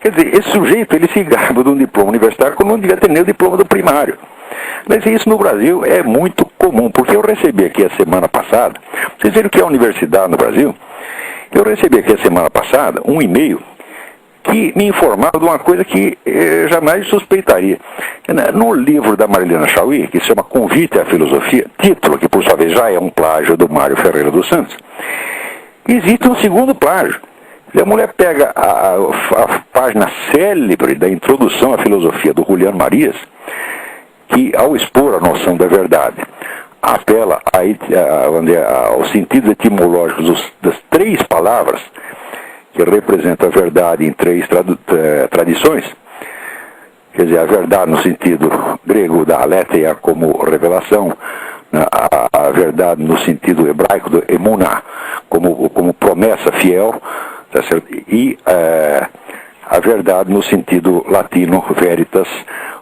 Quer dizer, esse sujeito, ele se gaba de um diploma universitário quando não devia ter nem o diploma do primário. Mas isso no Brasil é muito comum, porque eu recebi aqui a semana passada, vocês viram que é a universidade no Brasil? Eu recebi aqui a semana passada um e-mail que me informava de uma coisa que jamais suspeitaria. No livro da Marilena Chauí, que se chama Convite à Filosofia, título que por sua vez já é um plágio do Mário Ferreira dos Santos, existe um segundo plágio. A mulher pega a página célebre da introdução à filosofia do Julián Marías, que ao expor a noção da verdade, apela ao sentido etimológico das três palavras que representam a verdade em três tradições, quer dizer, a verdade no sentido grego da aletheia como revelação, a verdade no sentido hebraico do emuná como promessa fiel, tá certo? E a verdade no sentido latino veritas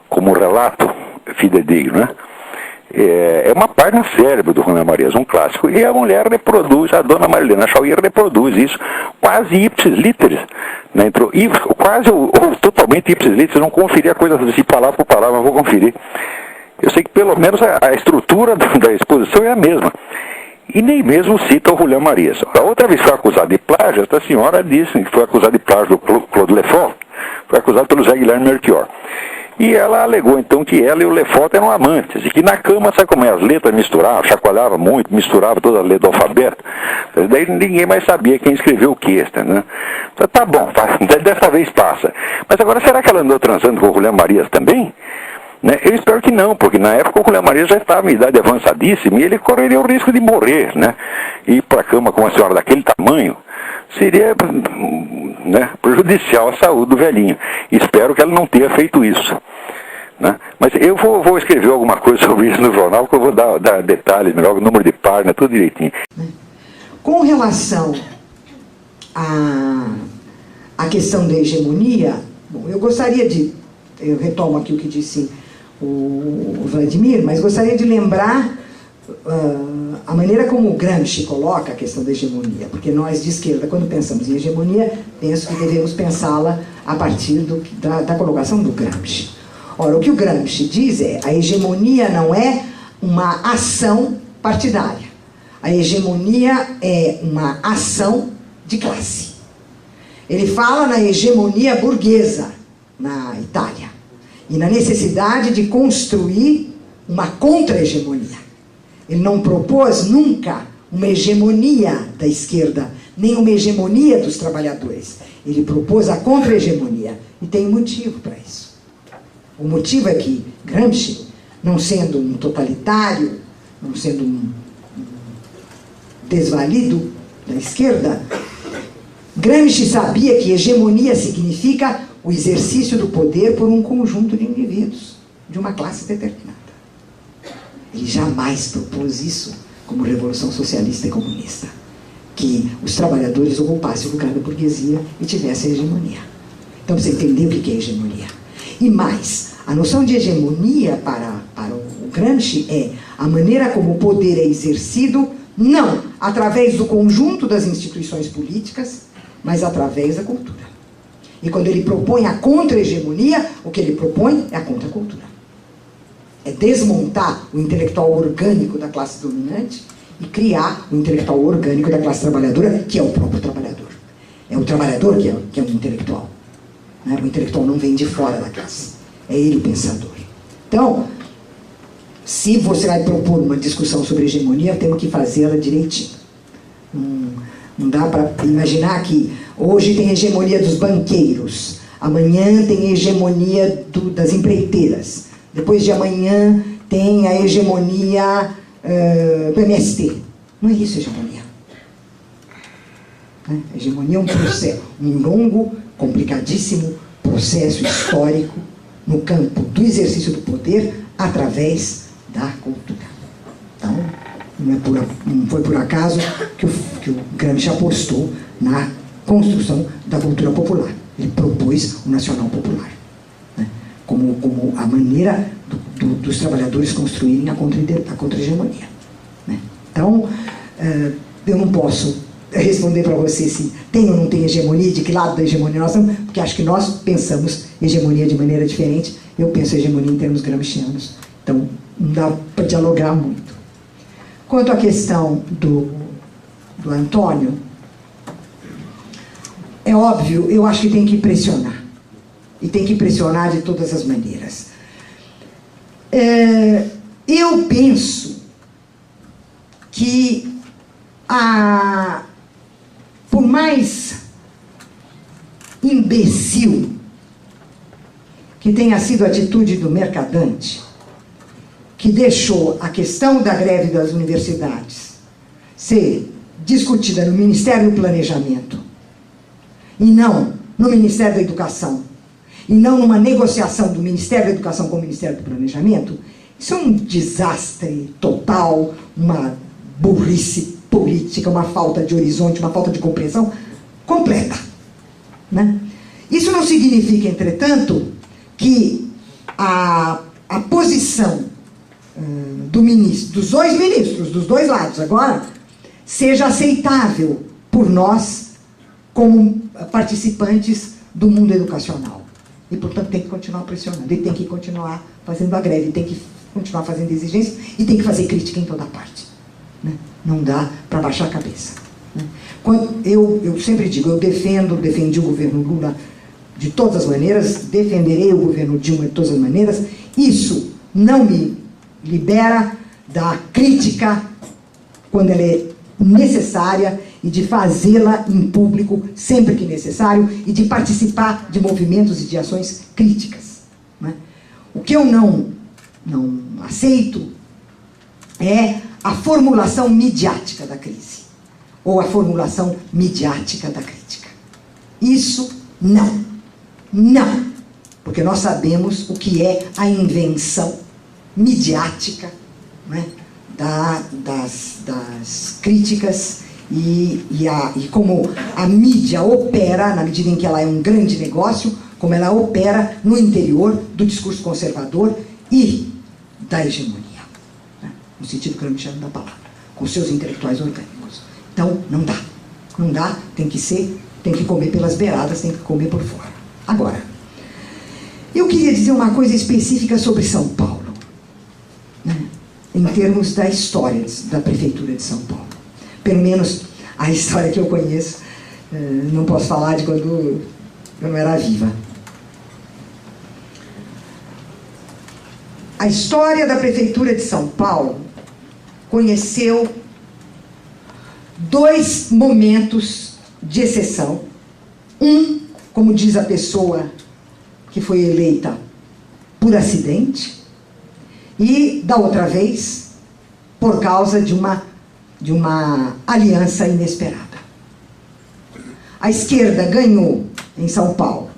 como relato fidedigno, né? É uma página célebre do Julián Marías, um clássico, e a mulher reproduz, a dona Marilena Chauí reproduz isso quase ipsis literis, né? Quase ou totalmente ipsis literis. Eu não conferi a coisa assim palavra por palavra, mas vou conferir. Eu sei que pelo menos a estrutura da exposição é a mesma. E nem mesmo cita o Julián Marías. A outra vez que foi acusada de plágio, esta senhora disse que foi acusada de plágio do Claude Lefort, foi acusada pelo Zé Guilherme Melchior. E ela alegou então que ela e o Lefort eram amantes, e que na cama, sabe como é, as letras misturavam, chacoalhava muito, misturava todas as letras do alfabeto, daí ninguém mais sabia quem escreveu o que, né? Então, tá bom, dessa vez passa. Mas agora, será que ela andou transando com o Julián Marías também? Né? Eu espero que não, porque na época o Julián Marías já estava em idade avançadíssima e ele correria o risco de morrer, né? E ir para a cama com uma senhora daquele tamanho seria, né, prejudicial à saúde do velhinho. Espero que ela não tenha feito isso, né? Mas eu vou escrever alguma coisa sobre isso no jornal, que eu vou dar detalhes melhor, o número de página, tudo direitinho. Com relação à questão da hegemonia, bom, eu gostaria de, eu retomo aqui o que disse o Vladimir, mas gostaria de lembrar a maneira como o Gramsci coloca a questão da hegemonia, porque nós de esquerda, quando pensamos em hegemonia, penso que devemos pensá-la a partir da colocação do Gramsci. Ora, o que o Gramsci diz é: a hegemonia não é uma ação partidária, a hegemonia é uma ação de classe. Ele fala na hegemonia burguesa na Itália e na necessidade de construir uma contra-hegemonia. Ele não propôs nunca uma hegemonia da esquerda, nem uma hegemonia dos trabalhadores. Ele propôs a contra-hegemonia, e tem um motivo para isso. O motivo é que Gramsci, não sendo um totalitário, não sendo um desvalido da esquerda, Gramsci sabia que hegemonia significa o exercício do poder por um conjunto de indivíduos, de uma classe determinada. Ele jamais propôs isso como revolução socialista e comunista, que os trabalhadores ocupassem o lugar da burguesia e tivessem a hegemonia. Então você entendeu o que é hegemonia. E mais, a noção de hegemonia para o Gramsci é a maneira como o poder é exercido, não através do conjunto das instituições políticas, mas através da cultura. E quando ele propõe a contra-hegemonia, o que ele propõe é a contra-cultura. É desmontar o intelectual orgânico da classe dominante e criar o intelectual orgânico da classe trabalhadora, que é o próprio trabalhador. É o trabalhador que é um intelectual. Né? O intelectual não vem de fora da classe. É ele o pensador. Então, se você vai propor uma discussão sobre hegemonia, temos que fazê-la direitinho. Não dá para imaginar que hoje tem hegemonia dos banqueiros, amanhã tem hegemonia das empreiteiras, depois de amanhã tem a hegemonia do MST. Não é isso hegemonia. Né? Hegemonia é um processo, um longo, complicadíssimo processo histórico no campo do exercício do poder através da cultura. Então, não foi por acaso que o Gramsci apostou na construção da cultura popular. Ele propôs o nacional popular, né? como a maneira dos trabalhadores construírem a contra-hegemonia. Né? Então, eu não posso responder para você se tem ou não tem hegemonia, de que lado da hegemonia nós estamos, porque acho que nós pensamos hegemonia de maneira diferente. Eu penso hegemonia em termos gramscianos. Então, não dá para dialogar muito. Quanto à questão do Antônio, é óbvio, eu acho que tem que pressionar. E tem que pressionar de todas as maneiras. Eu penso que por mais imbecil que tenha sido a atitude do Mercadante, que deixou a questão da greve das universidades ser discutida no Ministério do Planejamento, e não no Ministério da Educação, e não numa negociação do Ministério da Educação com o Ministério do Planejamento, isso é um desastre total, uma burrice política, uma falta de horizonte, uma falta de compreensão completa, né? Isso não significa, entretanto, que a posição dos dois ministros, dos dois lados agora, seja aceitável por nós como participantes do mundo educacional. E, portanto, tem que continuar pressionando, e tem que continuar fazendo a greve, tem que continuar fazendo exigências, e tem que fazer crítica em toda parte, né? Não dá para baixar a cabeça, né? Eu sempre digo, eu defendi o governo Lula de todas as maneiras, defenderei o governo Dilma de todas as maneiras. Isso não me libera da crítica quando ela é necessária e de fazê-la em público sempre que necessário e de participar de movimentos e de ações críticas, né? O que eu não aceito é a formulação midiática da crise ou a formulação midiática da crítica. Isso não, porque nós sabemos o que é a invenção midiática, né, das críticas e como a mídia opera, na medida em que ela é um grande negócio, como ela opera no interior do discurso conservador e da hegemonia, né, no sentido gramsciano da palavra, com seus intelectuais orgânicos. Então, não dá, tem que comer pelas beiradas, tem que comer por fora. Agora, eu queria dizer uma coisa específica sobre São Paulo, né, em termos da história da Prefeitura de São Paulo. Pelo menos a história que eu conheço, não posso falar de quando eu não era viva. A história da Prefeitura de São Paulo conheceu dois momentos de exceção. Um, como diz a pessoa que foi eleita por acidente, e da outra vez por causa de uma aliança inesperada. A esquerda ganhou em São Paulo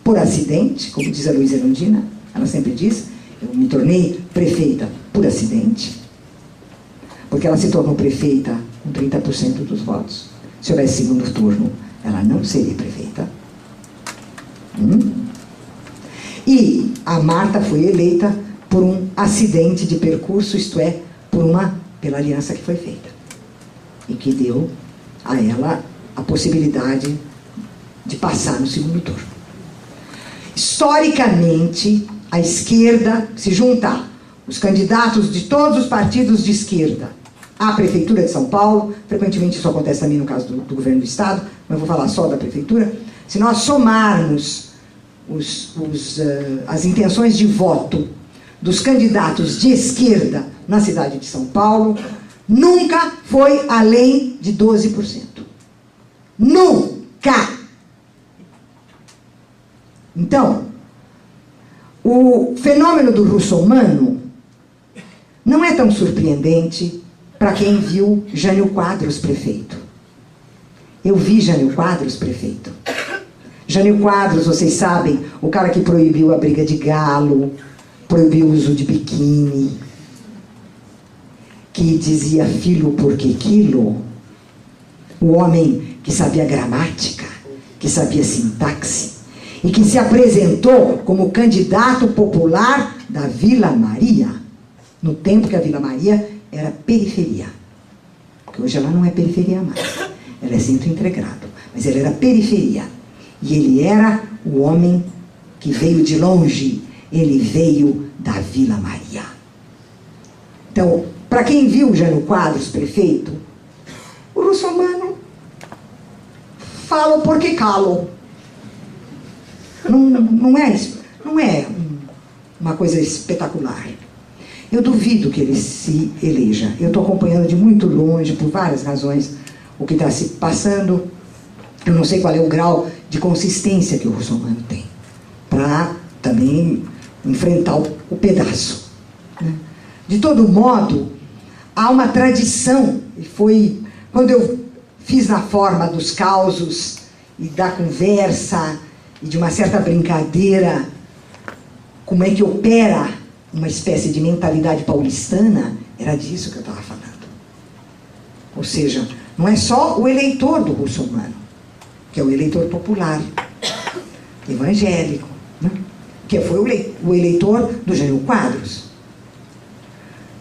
por acidente, como diz a Luísa Erundina, ela sempre diz, eu me tornei prefeita por acidente, porque ela se tornou prefeita com 30% dos votos. Se houvesse segundo turno, ela não seria prefeita. E a Marta foi eleita por um acidente de percurso, isto é, pela aliança que foi feita. E que deu a ela a possibilidade de passar no segundo turno. Historicamente, a esquerda, se juntar os candidatos de todos os partidos de esquerda à Prefeitura de São Paulo, frequentemente isso acontece também no caso do governo do Estado, mas eu vou falar só da Prefeitura, se nós somarmos as intenções de voto dos candidatos de esquerda na cidade de São Paulo, nunca foi além de 12%. Nunca! Então, o fenômeno do russomano não é tão surpreendente para quem viu Jânio Quadros prefeito. Eu vi Jânio Quadros prefeito. Jânio Quadros, vocês sabem, o cara que proibiu a briga de galo, proibiu o uso de biquíni, que dizia filho porque quilo, o homem que sabia gramática, que sabia sintaxe, e que se apresentou como candidato popular da Vila Maria, no tempo que a Vila Maria era periferia, porque hoje ela não é periferia mais, ela é centro integrado, mas ela era periferia. E ele era o homem que veio de longe, ele veio da Vila Maria. Então, para quem viu Jânio Quadros, prefeito, o Russomano fala porque calo. Não é uma coisa espetacular. Eu duvido que ele se eleja. Eu estou acompanhando de muito longe, por várias razões, o que está se passando. Eu não sei qual é o grau de consistência que o Russomano tem para também enfrentar o pedaço, né? De todo modo, há uma tradição, e foi quando eu fiz na forma dos causos e da conversa e de uma certa brincadeira, como é que opera uma espécie de mentalidade paulistana, era disso que eu estava falando. Ou seja, não é só o eleitor do Russomano, que é o eleitor popular, evangélico, né? Que foi o eleitor do Jânio Quadros.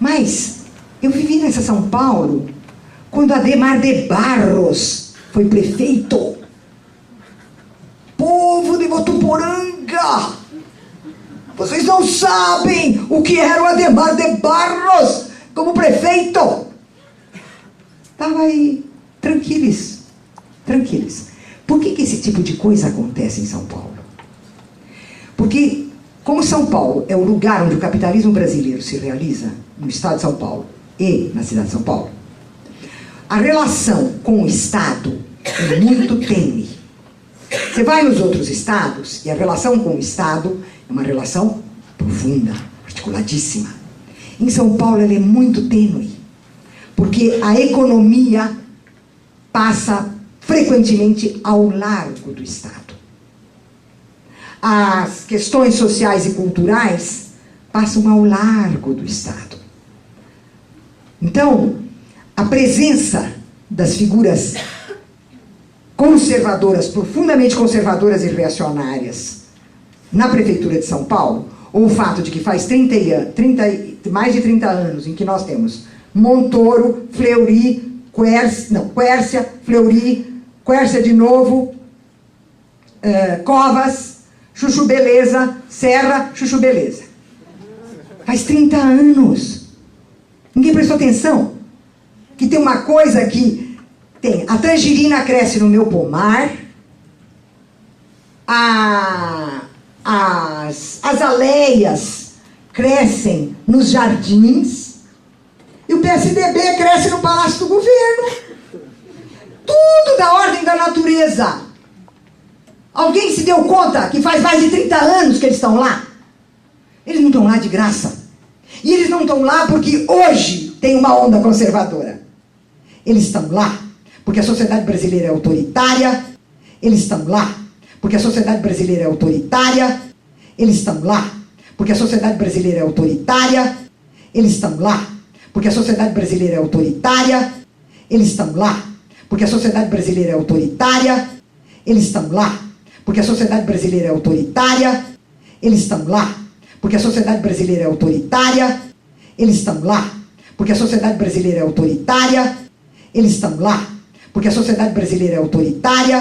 Mas eu vivi nessa São Paulo quando Adhemar de Barros foi prefeito. Povo de Votuporanga, vocês não sabem o que era o Adhemar de Barros como prefeito. Estava aí, tranquilos. Por que esse tipo de coisa acontece em São Paulo? Porque, como São Paulo é o lugar onde o capitalismo brasileiro se realiza, no estado de São Paulo e na cidade de São Paulo, a relação com o Estado é muito tênue. Você vai nos outros estados e a relação com o Estado é uma relação profunda, articuladíssima. Em São Paulo ela é muito tênue, porque a economia passa frequentemente ao largo do Estado. As questões sociais e culturais passam ao largo do Estado. Então, a presença das figuras conservadoras, profundamente conservadoras e reacionárias na Prefeitura de São Paulo, ou o fato de que faz mais de 30 anos em que nós temos Montoro, Fleury, Quércia, Fleury, Quércia de novo, Covas, Chuchu Beleza, Serra, Chuchu Beleza. Faz 30 anos. Ninguém prestou atenção que tem uma coisa que tem, a tangerina cresce no meu pomar, as aleias crescem nos jardins, e o PSDB cresce no Palácio do Governo. Tudo da ordem da natureza. Alguém se deu conta que faz mais de 30 anos que eles estão lá? Eles não estão lá de graça. E eles não estão lá porque hoje tem uma onda conservadora. Eles estão lá porque a sociedade brasileira é autoritária. Eles estão lá porque a sociedade brasileira é autoritária. Eles estão lá porque a sociedade brasileira é autoritária. Eles estão lá porque a sociedade brasileira é autoritária. Eles estão lá porque a sociedade brasileira é autoritária. Eles estão lá porque a sociedade brasileira é autoritária. Eles estão lá porque a sociedade brasileira é autoritária. Eles estão lá porque a sociedade brasileira é autoritária. Eles estão lá porque a sociedade brasileira é autoritária.